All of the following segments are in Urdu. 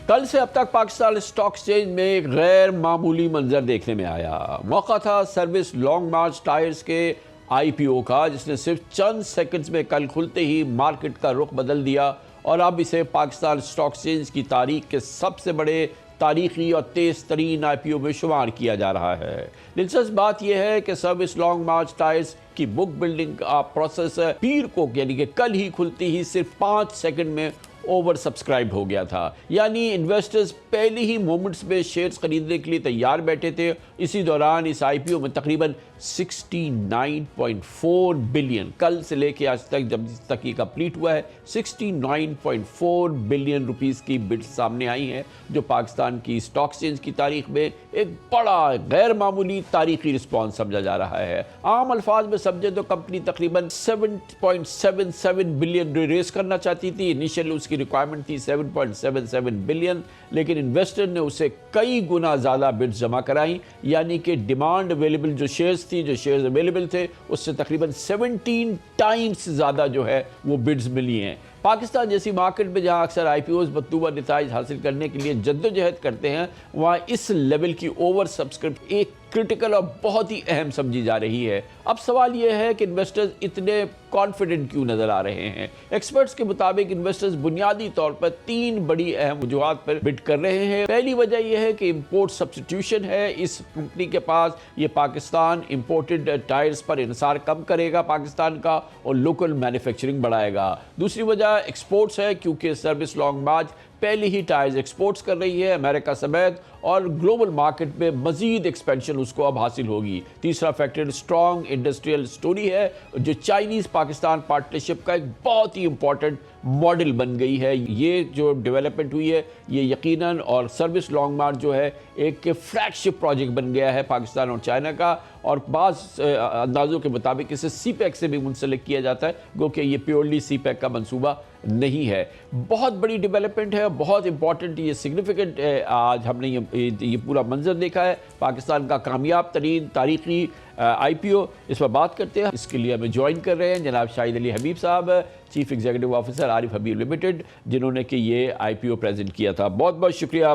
کل سے اب تک پاکستان اسٹاک ایکسچینج میں ایک غیر معمولی منظر دیکھنے میں آیا۔ موقع تھا سروس لانگ مارچ ٹائرز کے آئی پی او کا، جس نے صرف چند سیکنڈز میں کل کھلتے ہی مارکیٹ کا رخ بدل دیا اور اب اسے پاکستان اسٹاک ایکسچینج کی تاریخ کے سب سے بڑے تاریخی اور تیز ترین آئی پی او میں شمار کیا جا رہا ہے۔ دلچسپ بات یہ ہے کہ سروس لانگ مارچ ٹائرز کی بک بلڈنگ کا پروسیس پیر کو یعنی کہ کل ہی کھلتی ہی صرف 5 سیکنڈ میں اوور سبسکرائب ہو گیا تھا، یعنی انویسٹرز پہلے ہی مومنٹس میں شیئرز خریدنے کے لیے تیار بیٹھے تھے۔ اسی دوران اس آئی پی او میں تقریباً 69.4 بلین کل سے لے کے آج تک جب تک یہ کمپلیٹ ہوا ہے 69.4 بلین روپیز کی بڈ سامنے آئی ہیں، جو پاکستان کی اسٹاک ایکسچینج کی تاریخ میں ایک بڑا غیر معمولی تاریخی رسپانس سمجھا جا رہا ہے۔ عام الفاظ میں سمجھے تو کمپنی تقریباً 7.77 بلین ریز کرنا چاہتی تھی، انیشیل اس کی ریکوائرمنٹ تھی 7.77 بلین، لیکن انویسٹر نے اسے کئی گنا زیادہ بڈز جمع کرائیں، یعنی کہ ڈیمانڈ اویلیبل جو شیئرز تھی، جو شیئرز اویلیبل تھے، اس سے تقریباً 17 ٹائمز زیادہ جو ہے وہ بڈز ملی ہیں۔ پاکستان جیسی مارکیٹ میں جہاں اکثر آئی پی اوز مطلوبہ نتائج حاصل کرنے کے لیے جدوجہد کرتے ہیں، وہاں اس لیول کی اوور سبسکرپشن ایک کرٹیکل اور بہت ہی اہم سمجھی جا رہی ہے۔ اب سوال یہ ہے کہ انویسٹرز اتنے کانفیڈنٹ کیوں نظر آ رہے ہیں؟ ایکسپرٹس کے مطابق انویسٹرز بنیادی طور پر 3 بڑی اہم وجوہات پر بڈ کر رہے ہیں۔ پہلی وجہ یہ ہے کہ امپورٹ سبسٹیٹیوشن ہے، اس کمپنی کے پاس یہ پاکستان امپورٹڈ ٹائرز پر انحصار کم کرے گا پاکستان کا اور لوکل مینوفیکچرنگ بڑھائے گا۔ دوسری وجہ ایکسپورٹس ہے، کیونکہ سروس لانگ مارچ پہلے ہی ٹائرز ایکسپورٹس کر رہی ہے امریکہ سمیت، اور گلوبل مارکیٹ میں مزید ایکسپینشن اس کو اب حاصل ہوگی۔ تیسرا فیکٹر اسٹرانگ انڈسٹریل سٹوری ہے، جو چائنیز پاکستان پارٹنرشپ کا ایک بہت ہی امپورٹنٹ ماڈل بن گئی ہے۔ یہ جو ڈیولپمنٹ ہوئی ہے یہ یقیناً، اور سروس لانگ مارچ جو ہے ایک فلیگ شپ پروجیکٹ بن گیا ہے پاکستان اور چائنا کا، اور بعض اندازوں کے مطابق اسے سی پیک سے بھی منسلک کیا جاتا ہے، گو کہ یہ پیورلی سی پیک کا منصوبہ نہیں ہے۔ بہت بڑی ڈیولپمنٹ ہے، بہت امپورٹنٹ، یہ سگنیفیکنٹ ہے۔ آج ہم نے یہ پورا منظر دیکھا ہے پاکستان کا کامیاب ترین تاریخی آئی پی او۔ اس پر بات کرتے ہیں، اس کے لیے ہمیں جوائن کر رہے ہیں جناب شاہد علی حبیب صاحب، چیف ایگزیکٹو آفیسر عارف حبیب لمیٹڈ، جنہوں نے کہ یہ آئی پی او پریزنٹ کیا تھا۔ بہت بہت شکریہ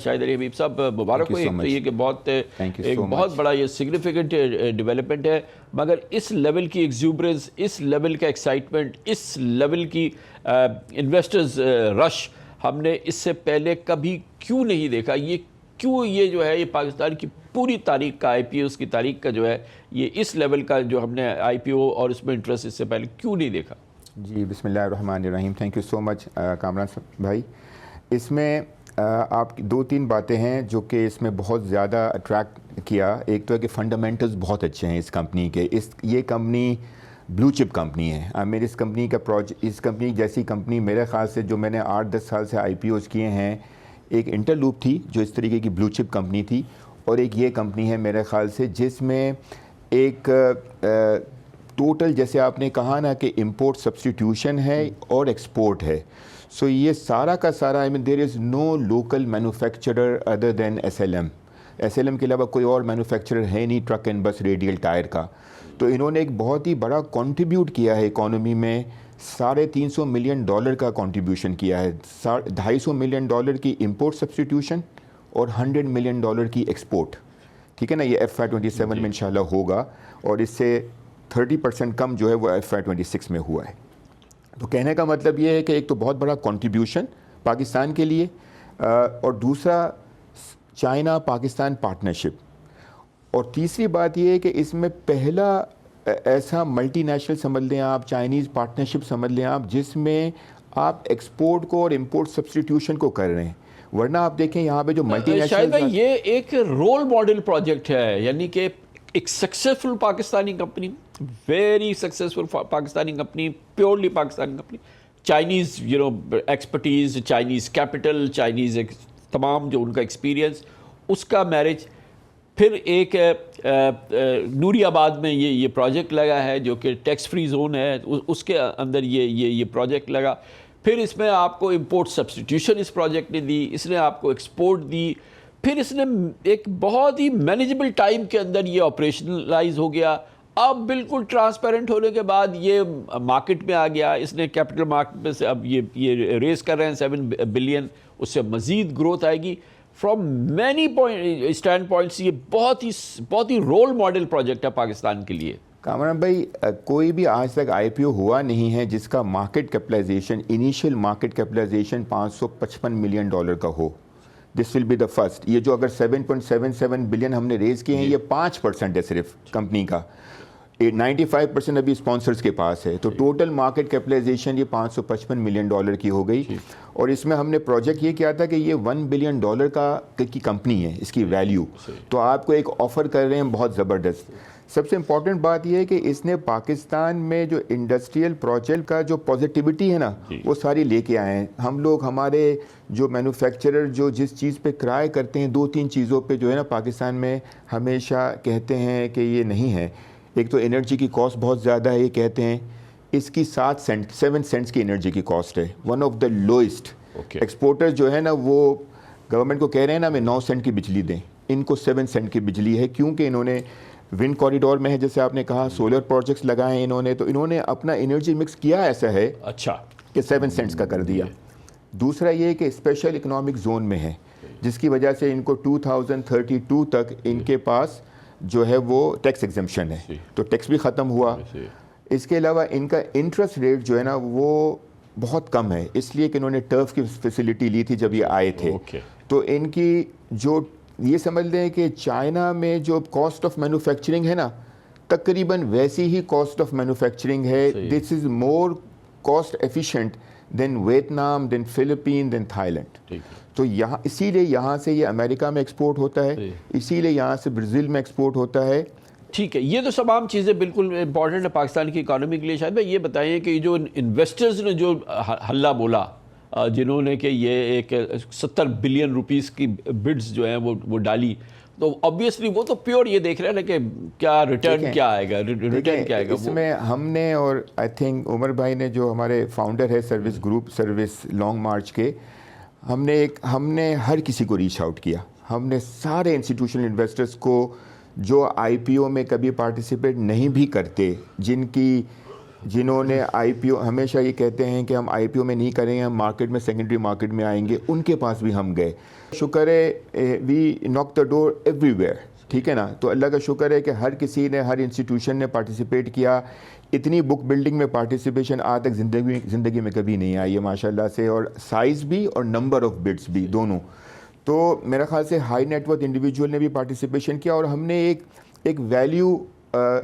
شاہد علی حبیب صاحب، مبارک ہو۔ ایک تو یہ کہ ایک بہت بڑا یہ سگنیفیکنٹ ڈیولپمنٹ ہے، مگر اس لیول کی ایگزوبرنس، اس لیول کا ایکسائٹمنٹ، اس لیول کی انویسٹرز رش ہم نے اس سے پہلے کبھی کیوں نہیں دیکھا؟ یہ جو ہے یہ پاکستان کی پوری تاریخ کا آئی پی اوز کی تاریخ کا جو ہے یہ اس لیول کا جو ہم نے آئی پی او اور اس میں انٹرسٹ اس سے پہلے کیوں نہیں دیکھا؟ جی بسم اللہ الرحمن الرحیم، تھینک یو سو مچ کامران بھائی۔ اس میں آپ 2-3 باتیں ہیں جو کہ اس میں بہت زیادہ اٹریکٹ کیا۔ ایک تو ہے کہ فنڈامنٹلز بہت اچھے ہیں اس کمپنی کے۔ یہ کمپنی بلو چپ کمپنی ہے۔ میرے اس کمپنی جیسی کمپنی میرے خیال سے جو میں نے 8-10 سال سے آئی پی اوز کیے ہیں، ایک انٹرلوپ تھی جو اس طریقے کی بلو چپ کمپنی تھی، اور ایک یہ کمپنی ہے میرے خیال سے جس میں ایک ٹوٹل، جیسے آپ نے کہا نا کہ امپورٹ سبسٹیٹیوشن ہے اور ایکسپورٹ ہے، سو یہ سارا کا سارا دیر از نو لوکل مینوفیکچرر ادر دین ایس ایل ایم کے علاوہ کوئی اور مینوفیکچرر ہے نہیں ٹرک اینڈ بس ریڈیل ٹائر کا۔ تو انہوں نے ایک بہت ہی بڑا کنٹریبیوٹ کیا ہے اکانومی میں، $350 ملین کا کنٹریبیوشن کیا ہے، $250 ملین کی امپورٹ سبسٹیٹیوشن اور $100 ملین کی ایکسپورٹ، ٹھیک ہے نا۔ یہ FY27 میں انشاءاللہ ہوگا، اور اس سے 30% کم جو ہے وہ FY26 میں ہوا ہے۔ تو کہنے کا مطلب یہ ہے کہ ایک تو بہت بڑا کنٹریبیوشن پاکستان کے لیے، اور دوسرا چائنا پاکستان پارٹنرشپ، اور تیسری بات یہ ہے کہ اس میں پہلا ایسا ملٹی نیشنل سمجھ لیں آپ، چائنیز پارٹنرشپ سمجھ لیں آپ، جس میں آپ ایکسپورٹ کو اور امپورٹ سبسٹیٹیوشن کو کر رہے ہیں۔ ورنہ آپ دیکھیں یہاں پہ جو ملٹی نیشنل، شاید بھائی یہ ایک رول ماڈل پروجیکٹ ہے، یعنی کہ ایک successful Pakistani company, very successful Pakistani company, purely Pakistani company, Chinese expertise, Chinese capital, Chinese تمام جو ان کا ایکسپیرینس، اس کا میرج، پھر ایک نوری آباد میں یہ پروجیکٹ لگا ہے جو کہ ٹیکس فری زون ہے، اس کے اندر یہ پروجیکٹ لگا، پھر اس میں آپ کو امپورٹ سبسٹیٹیوشن اس پروجیکٹ نے دی، اس نے آپ کو ایکسپورٹ دی، پھر اس نے ایک بہت ہی مینیجبل ٹائم کے اندر یہ آپریشنلائز ہو گیا۔ اب بالکل ٹرانسپیرنٹ ہونے کے بعد یہ مارکیٹ میں آ گیا, اس نے کیپٹل مارکیٹ میں سے اب یہ ریز کر رہے ہیں 7 بلین, اس سے مزید گروتھ آئے گی. فرام مینی اسٹینڈ پوائنٹس یہ بہت ہی رول ماڈل پروجیکٹ ہے پاکستان کے لیے. کامران بھائی, کوئی بھی آج تک آئی پی او ہوا نہیں ہے جس کا market capitalization, initial market capitalization $555 million کا ہو. دس ول بی دا فرسٹ. یہ جو اگر 7.77 بلین ہم نے ریز کیے ہیں, یہ 5% ہے صرف کمپنی کا, 95% ابھی اسپانسرز کے پاس ہے. تو ٹوٹل مارکیٹ کیپٹلائزیشن یہ $555 ملین کی ہو گئی. اور اس میں ہم نے پروجیکٹ یہ کیا تھا کہ یہ $1 بلین کی کمپنی ہے, اس کی ویلیو. تو آپ کو ایک آفر کر رہے ہیں بہت زبردست. سب سے امپورٹنٹ بات یہ ہے کہ اس نے پاکستان میں جو انڈسٹریل پروجیکٹ کا جو پازیٹیوٹی ہے نا, وہ ساری لے کے آئے ہیں. ہم لوگ, ہمارے جو مینوفیکچرر جو جس چیز پہ کرائے کرتے ہیں, 2-3 چیزوں پہ جو ہے نا پاکستان میں ہمیشہ کہتے ہیں کہ یہ نہیں ہے. ایک تو انرجی کی کاسٹ بہت زیادہ ہے, یہ کہتے ہیں اس کی 7 سینٹس کی انرجی کی کاسٹ ہے, one of the lowest. Exporter جو ہے نا وہ گورنمنٹ کو کہہ رہے ہیں نا ہمیں 9 سینٹ کی بجلی دیں, ان کو 7 سینٹ کی بجلی ہے, کیونکہ انہوں نے ونڈ کوریڈور میں ہے جیسے آپ نے کہا, سولر پروجیکٹس لگائے ہیں انہوں نے, تو انہوں نے اپنا انرجی مکس کیا ایسا ہے اچھا کہ 7 سینٹس کا کر دیا. دوسرا یہ کہ اسپیشل اکنامک زون میں ہے, جس کی وجہ سے ان کو 2032 تک ان کے پاس جو ہے وہ ٹیکس ایگزمپشن ہے, تو ٹیکس بھی ختم ہوا. اس کے علاوہ ان کا انٹرسٹ ریٹ جو ہے نا وہ بہت کم ہے, اس لیے کہ انہوں نے ٹرف کی فیسلٹی لی تھی جب یہ آئے تھے. تو ان کی جو یہ سمجھ لیں کہ چائنا میں جو کاسٹ آف مینوفیکچرنگ ہے نا, تقریباً ویسی ہی کاسٹ آف مینوفیکچرنگ ہے. دس از مور کاسٹ ایفیشینٹ دین ویتنام, دین فلپین, دین تھائی لینڈ. تو یہاں اسی لیے یہاں سے یہ امریکہ میں ایکسپورٹ ہوتا ہے, اسی لیے یہاں سے برازیل میں ایکسپورٹ ہوتا ہے. ٹھیک ہے, یہ تو سب عام چیزیں بالکل امپورٹنٹ ہے پاکستان کی اکانومی کے لیے. شاید بھائی یہ بتائیں کہ جو انویسٹرز نے جو ہلہ بولا, جنہوں نے کہ یہ ایک 70 بلین روپیز کی بڈز جو ہیں وہ ڈالی, تو obviously وہ تو پیور یہ دیکھ رہے ہیں نا کہ کیا ریٹرن کیا آئے گا, ریٹرن کیا آئے گا. اس میں ہم نے, اور آئی تھنک عمر بھائی نے جو ہمارے فاؤنڈر ہے service group service long march کے, ہم نے ہر کسی کو ریچ آؤٹ کیا. ہم نے سارے انسٹیٹیوشنل انویسٹرز کو جو آئی پی او میں کبھی پارٹیسپیٹ نہیں بھی کرتے, جنہوں نے آئی پی او ہمیشہ یہ کہتے ہیں کہ ہم آئی پی او میں نہیں کریں گے, ہم مارکیٹ میں سیکنڈری مارکیٹ میں آئیں گے, ان کے پاس بھی ہم گئے. شکر ہے وی ناک دا ڈور ایوری ویئر, ٹھیک ہے نا. تو اللہ کا شکر ہے کہ ہر کسی نے, ہر انسٹیٹیوشن نے پارٹیسپیٹ کیا. اتنی بک بلڈنگ میں پارٹیسپیشن آج تک زندگی میں کبھی نہیں آئی ہے ماشاء اللہ سے, اور سائز بھی اور نمبر آف بڈس بھی دونوں. تو میرا خیال سے ہائی نیٹ ورتھ انڈیویجول نے بھی پارٹیسپیشن کیا, اور ہم نے ایک ویلیو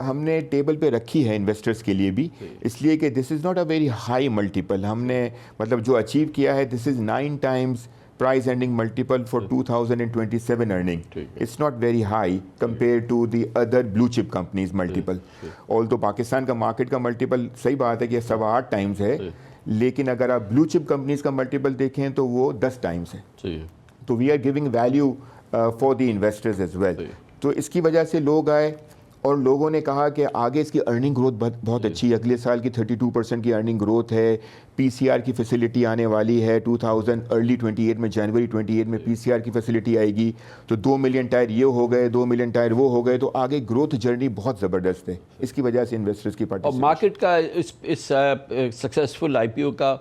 ہم نے ٹیبل پہ رکھی ہے انویسٹرز کے لیے بھی, اس لیے کہ this is not a very high multiple. ہم نے مطلب جو اچیو کیا ہے, دس از 9 times price earning multiple for 2027 earning. It's not very high compared to the other blue chip companies multiple. Although Pakistan کا مارکیٹ کا ملٹیپل صحیح بات ہے کہ 7-8 times ہے, لیکن اگر آپ بلو چپ کمپنیز کا ملٹیپل دیکھیں تو وہ 10 times ہے. تو we are giving value for the investors as well. تو اس کی وجہ سے لوگ آئے, اور لوگوں نے کہا کہ آگے اس کی ارننگ گروتھ بہت اچھی ہے. اگلے سال کی 32% کی ارننگ گروتھ ہے. پی سی آر کی فیسلٹی آنے والی ہے ارلی 28 میں, جنوری 28 میں پی سی آر کی فیسلٹی آئے گی. تو 2 ملین ٹائر یہ ہو گئے, 2 ملین ٹائر وہ ہو گئے. تو آگے گروتھ جرنی بہت زبردست ہے, اس کی وجہ سے انویسٹرز کی پارٹی. اور مارکیٹ کا اس سکسیسفل آئی پی او کا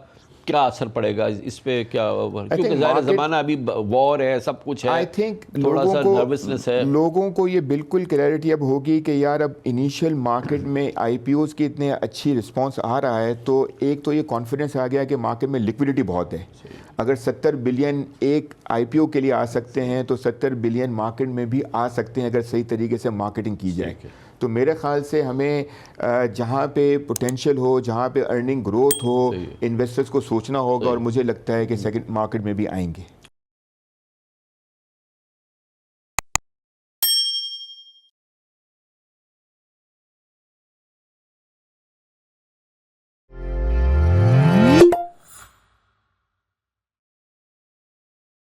کیا اثر پڑے گا اس پہ, کیا کیونکہ ظاہر زمانہ ابھی وار ہے, سب کچھ ہے, آئی تھنک تھوڑا سا نروسنس ہے. لوگوں کو یہ بالکل کلیئرٹی اب ہوگی کہ یار اب انیشیل مارکیٹ میں آئی پی اوز کی اتنے اچھی رسپانس آ رہا ہے, تو ایک تو یہ کانفیڈنس آ گیا کہ مارکیٹ میں لیکوڈیٹی بہت ہے. اگر 70 بلین ایک آئی پی او کے لیے آ سکتے ہیں, تو 70 بلین مارکیٹ میں بھی آ سکتے ہیں اگر صحیح طریقے سے مارکیٹنگ کی جائے. تو میرے خیال سے ہمیں جہاں پہ پوٹینشیل ہو, جہاں پہ ارننگ گروتھ ہو, انویسٹرز کو سوچنا ہوگا, اور مجھے لگتا ہے کہ سیکنڈ مارکیٹ میں بھی آئیں گے.